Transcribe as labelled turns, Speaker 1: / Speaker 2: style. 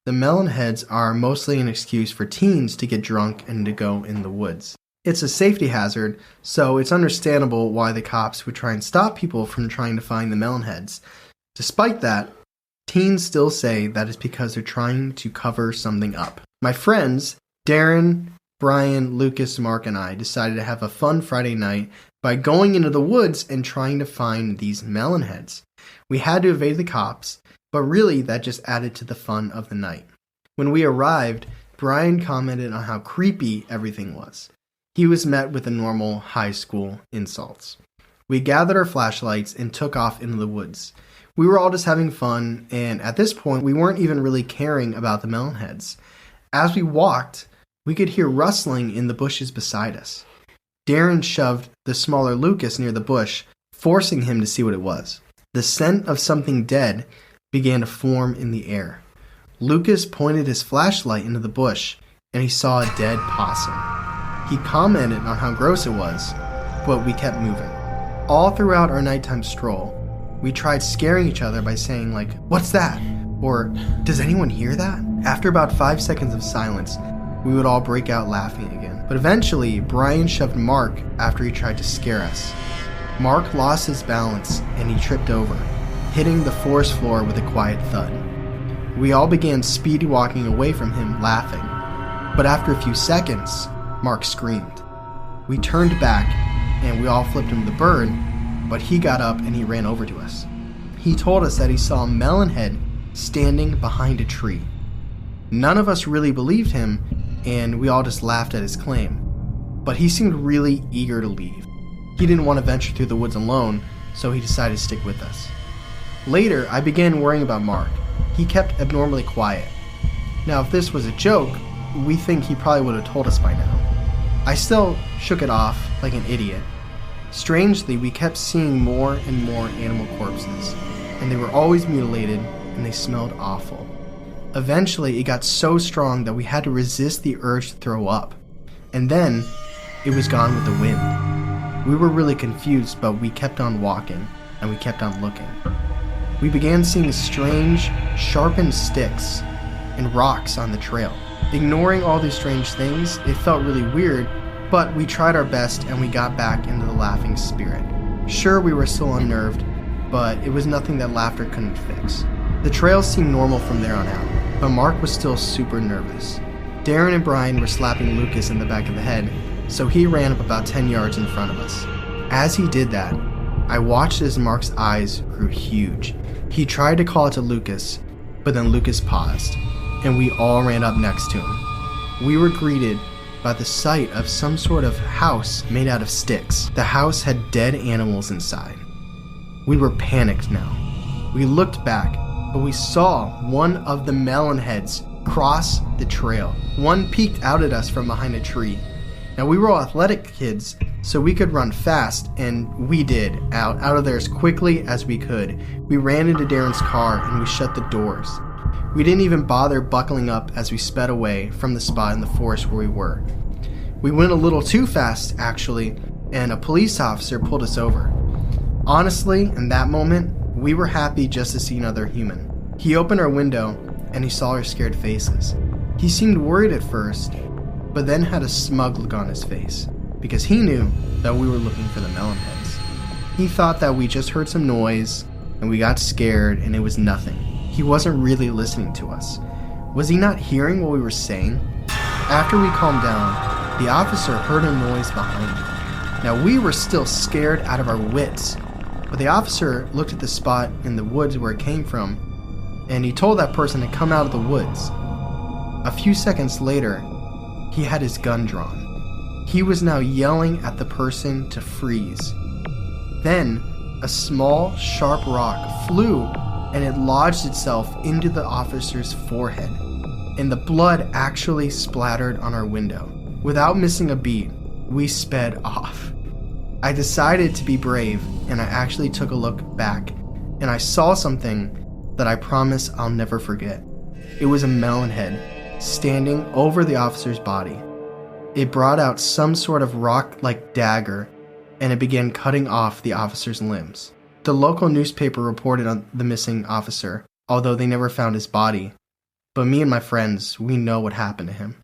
Speaker 1: The Melon Heads are mostly an excuse for teens to get drunk and to go in the woods. It's a safety hazard, so it's understandable why the cops would try and stop people from trying to find the Melon Heads. Despite that, teens still say that it's because they're trying to cover something up. My friends, Darren, Brian, Lucas, Mark, and I decided to have a fun Friday night by going into the woods and trying to find these Melon Heads. We had to evade the cops, but really that just added to the fun of the night. When we arrived, Brian commented on how creepy everything was. He was met with the normal high school insults. We gathered our flashlights and took off into the woods. We were all just having fun, and at this point, we weren't even really caring about the Melon Heads. As we walked, we could hear rustling in the bushes beside us. Darren shoved the smaller Lucas near the bush, forcing him to see what it was. The scent of something dead began to form in the air. Lucas pointed his flashlight into the bush, and he saw a dead possum. He commented on how gross it was, but we kept moving. All throughout our nighttime stroll, we tried scaring each other by saying "What's that?" or "Does anyone hear that?" After about 5 seconds of silence, we would all break out laughing again. But eventually, Brian shoved Mark after he tried to scare us. Mark lost his balance and he tripped over, hitting the forest floor with a quiet thud. We all began speedy walking away from him, laughing. But after a few seconds, Mark screamed. We turned back and we all flipped him the bird, but he got up and he ran over to us. He told us that he saw a Melon Head standing behind a tree. None of us really believed him, and we all just laughed at his claim. But he seemed really eager to leave. He didn't want to venture through the woods alone, so he decided to stick with us. Later, I began worrying about Mark. He kept abnormally quiet. Now, if this was a joke, we think he probably would have told us by now. I still shook it off like an idiot. Strangely, we kept seeing more and more animal corpses, and they were always mutilated, and they smelled awful. Eventually, it got so strong that we had to resist the urge to throw up. And then, it was gone with the wind. We were really confused, but we kept on walking, and we kept on looking. We began seeing strange, sharpened sticks and rocks on the trail. Ignoring all these strange things, it felt really weird, but we tried our best and we got back into the laughing spirit. Sure, we were still unnerved, but it was nothing that laughter couldn't fix. The trail seemed normal from there on out, but Mark was still super nervous. Darren and Brian were slapping Lucas in the back of the head, so he ran up about 10 yards in front of us. As he did that, I watched as Mark's eyes grew huge. He tried to call it to Lucas, but then Lucas paused, and we all ran up next to him. We were greeted by the sight of some sort of house made out of sticks. The house had dead animals inside. We were panicked now. We looked back, but we saw one of the Melon Heads cross the trail. One peeked out at us from behind a tree. Now, we were all athletic kids, so we could run fast, and we did, out of there as quickly as we could. We ran into Darren's car, and we shut the doors. We didn't even bother buckling up as we sped away from the spot in the forest where we were. We went a little too fast, actually, and a police officer pulled us over. Honestly, in that moment, we were happy just to see another human. He opened our window, and he saw our scared faces. He seemed worried at first, but then had a smug look on his face, because he knew that we were looking for the Melon Heads. He thought that we just heard some noise, and we got scared, and it was nothing. He wasn't really listening to us. Was he not hearing what we were saying? After we calmed down, the officer heard a noise behind him. Now, we were still scared out of our wits, but the officer looked at the spot in the woods where it came from, and he told that person to come out of the woods. A few seconds later, he had his gun drawn. He was now yelling at the person to freeze. Then, a small, sharp rock flew and it lodged itself into the officer's forehead, and the blood actually splattered on our window. Without missing a beat, we sped off. I decided to be brave, and I actually took a look back, and I saw something that I promise I'll never forget. It was a Melon Head standing over the officer's body. It brought out some sort of rock-like dagger, and it began cutting off the officer's limbs. The local newspaper reported on the missing officer, although they never found his body. But me and my friends, we know what happened to him.